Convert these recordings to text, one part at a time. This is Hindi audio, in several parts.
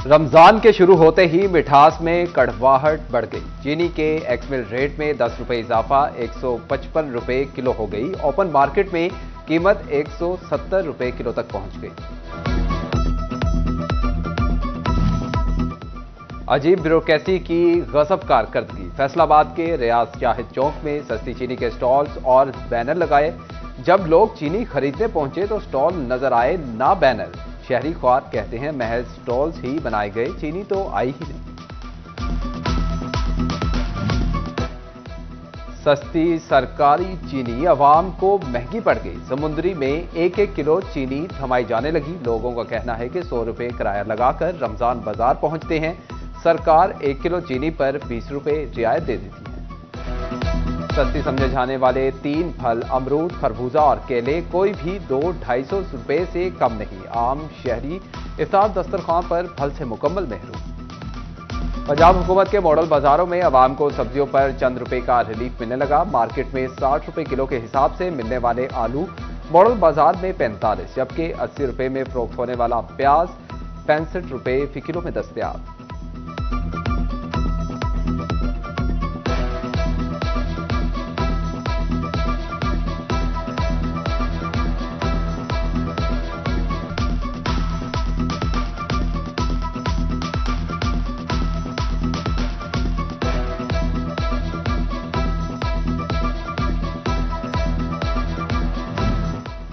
रमजान के शुरू होते ही मिठास में कड़वाहट बढ़ गई। चीनी के एक्समिल रेट में 10 रुपए इजाफा 155 रुपए किलो हो गई। ओपन मार्केट में कीमत 170 रुपए किलो तक पहुंच गई। अजीब ब्यूरोक्रेसी की गजब कारकर्दगी। फैसलाबाद के रियाज जाहिद चौक में सस्ती चीनी के स्टॉल्स और बैनर लगाए। जब लोग चीनी खरीदने पहुंचे तो स्टॉल नजर आए ना बैनर। शहरी ख्वार कहते हैं महज स्टॉल्स ही बनाए गए, चीनी तो आई ही नहीं। सस्ती सरकारी चीनी अवाम को महंगी पड़ गई। समुद्री में एक एक किलो चीनी थमाई जाने लगी। लोगों का कहना है कि 100 रुपए किराया लगाकर रमजान बाजार पहुंचते हैं। सरकार 1 किलो चीनी पर 20 रुपए रियायत दे देती है। सस्ती समझे जाने वाले 3 फल अमरूद, खरबूजा और केले कोई भी 200-250 रुपए से कम नहीं। आम शहरी इफ्तार दस्तरखान पर फल से मुकम्मल महरूम। पंजाब हुकूमत के मॉडल बाजारों में अवाम को सब्जियों पर चंद रुपए का रिलीफ मिलने लगा। मार्केट में 60 रुपए किलो के हिसाब से मिलने वाले आलू मॉडल बाजार में 45, जबकि 80 रुपए में फरोख्त होने वाला प्याज 65 रुपए फी किलो में दस्तयाब।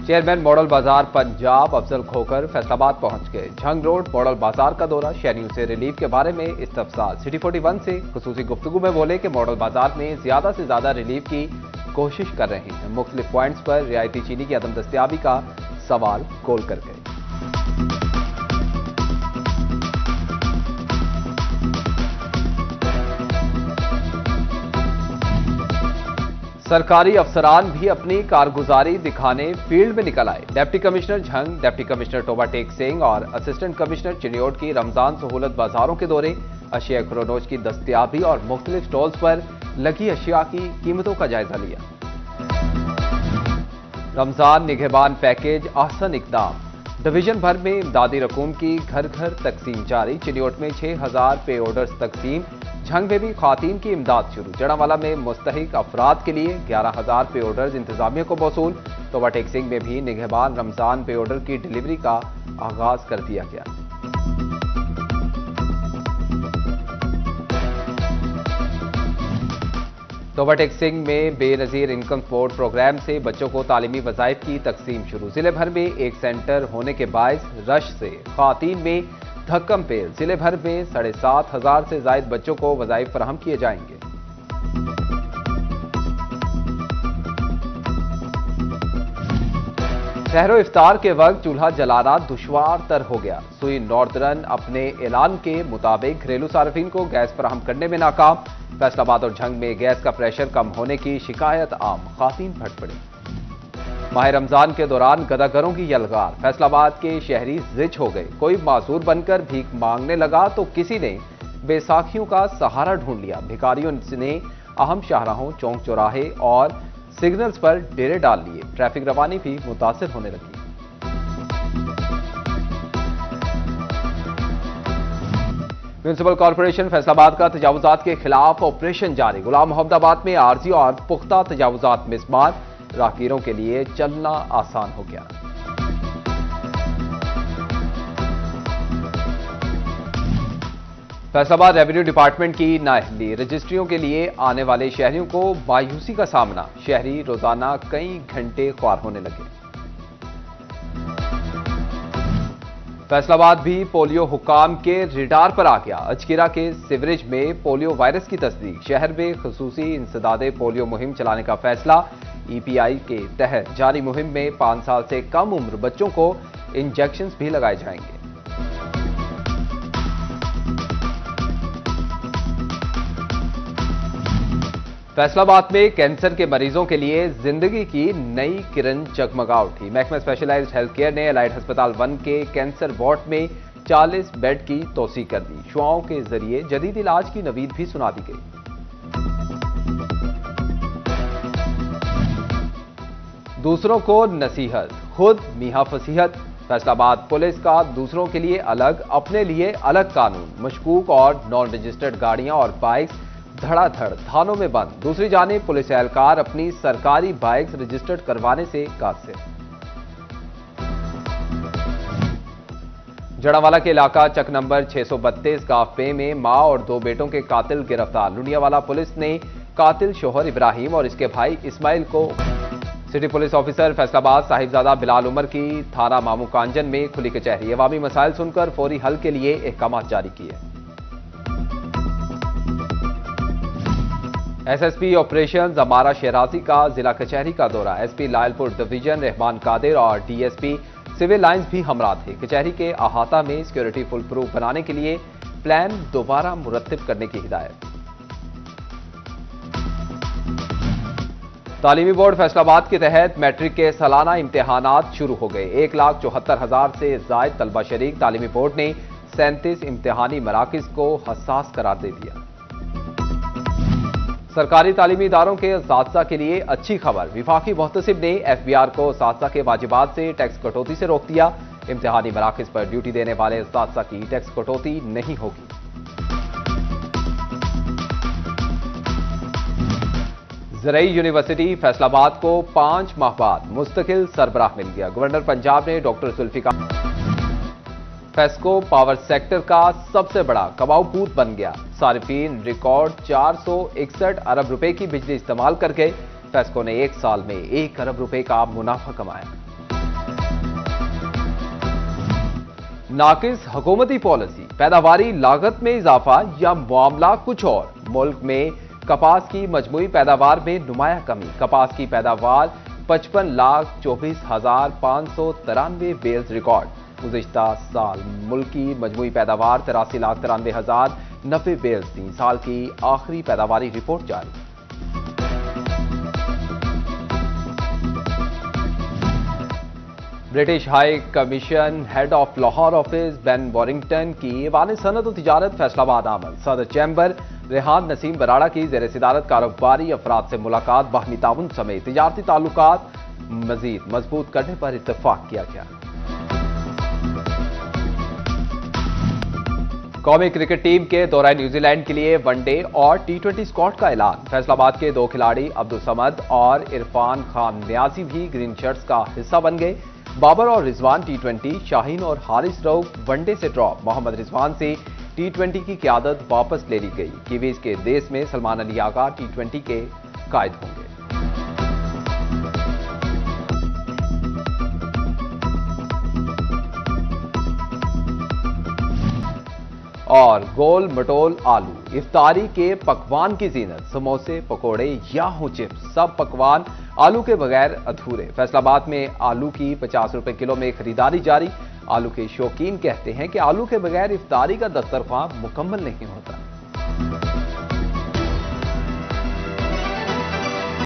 चेयरमैन मॉडल बाजार पंजाब अफजल खोकर फैसलाबाद पहुंच गए। झंग रोड मॉडल बाजार का दौरा, शहरियों से रिलीफ के बारे में इस्तफसार। सिटी 41 से खुसूसी गुफ्तगू में बोले कि मॉडल बाजार में ज्यादा से ज्यादा रिलीफ की कोशिश कर रहे हैं। मुख्तलिफ पॉइंट्स पर रियायती चीनी की अदम दस्तयाबी का सवाल खोल कर गए। सरकारी अफसरान भी अपनी कारगुजारी दिखाने फील्ड में निकल आए। Deputy commissioner Jhang, deputy commissioner Toba Tek Singh और असिस्टेंट कमिश्नर चिन्योट की रमजान सहूलत बाजारों के दौरे, अशिया खरोनोज की दस्तयाबी और मुख्तलिफ स्टॉल्स पर लगी अशिया की कीमतों का जायजा लिया। रमजान निगहबान पैकेज अहसन इकदाम। डिवीजन भर में इमदादी रकूम की घर घर तकसीम जारी। चिन्योट में 6000 पे ऑर्डर्स तकसीम। झंग में भी खातीन की इमदाद शुरू। जड़ावाला में मुस्तहिक अफराद के लिए 11,000 पे ऑर्डर्स इंतजामिया को मौसूल। टोबा टेक सिंह में भी निगहबान रमजान पे ऑर्डर की डिलीवरी का आगाज कर दिया गया। टोबा टेक सिंह में बेनजीर इनकम सपोर्ट प्रोग्राम से बच्चों को तालीमी वज़ाइफ की तकसीम शुरू। जिले भर में एक सेंटर होने के बायस रश से खातीन में धक्कम पेल। जिले भर में 7,500 से जायद बच्चों को वज़ाइफ फराहम किए जाएंगे। सहरो इफ्तार के वक्त चूल्हा जलाना दुश्वार तर हो गया। सुई नॉर्दर्न अपने ऐलान के मुताबिक घरेलू सार्फिन को गैस फराहम करने में नाकाम। फैसलाबाद और झंग में गैस का प्रेशर कम होने की शिकायत आम, खातीन फट पड़ी। माह रमजान के दौरान गदागरों की यलगार। फैसलाबाद के शहरी जिच हो गए। कोई माजूर बनकर भीख मांगने लगा तो किसी ने बैसाखियों का सहारा ढूंढ लिया। भिखारियों ने अहम शाहराहों, चौक चौराहे और सिग्नल्स पर डेरे डाल लिए। ट्रैफिक रवानी भी मुतासिर होने लगी। म्यूनिसिपल कॉर्पोरेशन फैसलाबाद का तजावुजात के खिलाफ ऑपरेशन जारी। गुलाम मोहम्मदाबाद में आरजी और पुख्ता तजावुजात मिसमार। राहगीरों के लिए चलना आसान हो गया। फैसलाबाद रेवेन्यू डिपार्टमेंट की नाअहली। रजिस्ट्रियों के लिए आने वाले शहरियों को मायूसी का सामना। शहरी रोजाना कई घंटे ख्वार होने लगे। फैसलाबाद भी पोलियो हुक्काम के रिडार पर आ गया। अजकीरा के सिवरेज में पोलियो वायरस की तस्दीक। शहर में खुसूसी इंसदादे पोलियो मुहिम चलाने का फैसला। ईपीआई के तहत जारी मुहिम में 5 साल से कम उम्र बच्चों को इंजेक्शंस भी लगाए जाएंगे। फैसलाबाद में कैंसर के मरीजों के लिए जिंदगी की नई किरण जगमगा उठी। महकमा स्पेशलाइज्ड हेल्थ केयर ने एलाइड अस्पताल 1 के कैंसर वार्ड में 40 बेड की तोसी कर दी। शुआओं के जरिए जदीद इलाज की नवीद भी सुना दी गई। दूसरों को नसीहत, खुद मीहा फसीहत। फैसलाबाद पुलिस का दूसरों के लिए अलग, अपने लिए अलग कानून। मशकूक और नॉन रजिस्टर्ड गाड़ियां और बाइक्स धड़ाधड़ थानों में बंद। दूसरी जानिब पुलिस एहलकार अपनी सरकारी बाइक्स रजिस्टर्ड करवाने से कासिर। जड़ावाला के इलाका चक नंबर 632 गाफे में मां और 2 बेटों के कातिल गिरफ्तार। लुनियावाला पुलिस ने कातिल शोहर इब्राहिम और इसके भाई इस्माइल को। City police officer Faisalabad Sahibzada Bilal Umar की थाना मामू कांजन में खुली कचहरी। अवामी मसाइल सुनकर फौरी हल के लिए अहकामात जारी किए। एसएसपी ऑपरेशंस अमारा शेराजी का जिला कचहरी का दौरा। एसपी लायलपुर डिवीजन रहमान कादिर और डीएसपी सिविल लाइंस भी हमरा थे। कचहरी के अहाता में सिक्योरिटी फुल प्रूफ बनाने के लिए प्लान दोबारा मुरत्तिब करने की हिदायत। तालीमी बोर्ड फैसलाबाद के तहत मैट्रिक के सालाना इम्तिहानात शुरू हो गए। 1,74,000 से ज्यादा तलबा शरीक। तालीमी बोर्ड ने 37 इम्तिहानी मराकिज को हसास करार दे दिया। सरकारी तालीमी इदारों के असातिज़ा के लिए अच्छी खबर। विफाकी मुहतसिब ने एफबीआर को असातिज़ा के वाजिबात से टैक्स कटौती से रोक दिया। इम्तिहानी मराकिज पर ड्यूटी देने वाले असातिज़ा की टैक्स कटौती नहीं होगी। ज़रई यूनिवर्सिटी फैसलाबाद को 5 माह बाद मुस्तकिल सरबराह मिल गया। गवर्नर पंजाब ने doctor Zulfiqar FESCO power sector का सबसे बड़ा कमाऊ पूत बन गया। सारिफीन रिकॉर्ड 461 अरब रुपए की बिजली इस्तेमाल करके फेस्को ने 1 साल में 1 अरब रुपए का मुनाफा कमाया। नाकिस हुकूमती पॉलिसी, पैदावारी लागत में इजाफा या मामला कुछ और। मुल्क में कपास की मजमूई पैदावार में नुमाया कमी। कपास की पैदावार 55,24,593 बेल्स रिकॉर्ड। गुज़िश्ता साल मुल्क की मजमूई पैदावार 83,93,090 बेल्स थी। साल की आखिरी पैदावारी रिपोर्ट जारी। British high commission head of Lahore office Ben Warrington की ईवान सनत और तिजारत फैसलाबाद आमद। सदर चैम्बर रेहान नसीम बराड़ा की ज़ेर सिदारत कारोबारी अफराद से मुलाकात। बाहमी ताउन समेत तिजारती ताल्लुकात मजीद मजबूत करने पर इत्तफाक किया गया। कौमी क्रिकेट टीम के दौरे न्यूजीलैंड के लिए वनडे और टी20 स्क्वाड का ऐलान। फैसलाबाद के 2 खिलाड़ी अब्दुल समद और इरफान खान न्याजी भी ग्रीन शर्ट्स का हिस्सा बन गए। बाबर और रिजवान टी20, शाहीन और हारिस रऊफ वनडे से ड्रॉप। मोहम्मद रिजवान से टी20 की क़यादत वापस ले ली गई। कीवीज के देश में सलमान अली आगा टी20 के कायद होंगे। और गोल मटोल आलू इफ्तारी के पकवान की जीनत। समोसे, पकोड़े या हो चिप्स, सब पकवान आलू के बगैर अधूरे। फैसलाबाद में आलू की 50 रुपए किलो में खरीदारी जारी। आलू के शौकीन कहते हैं कि आलू के बगैर इफ्तारी का दस्तरख्वां मुकम्मल नहीं होता।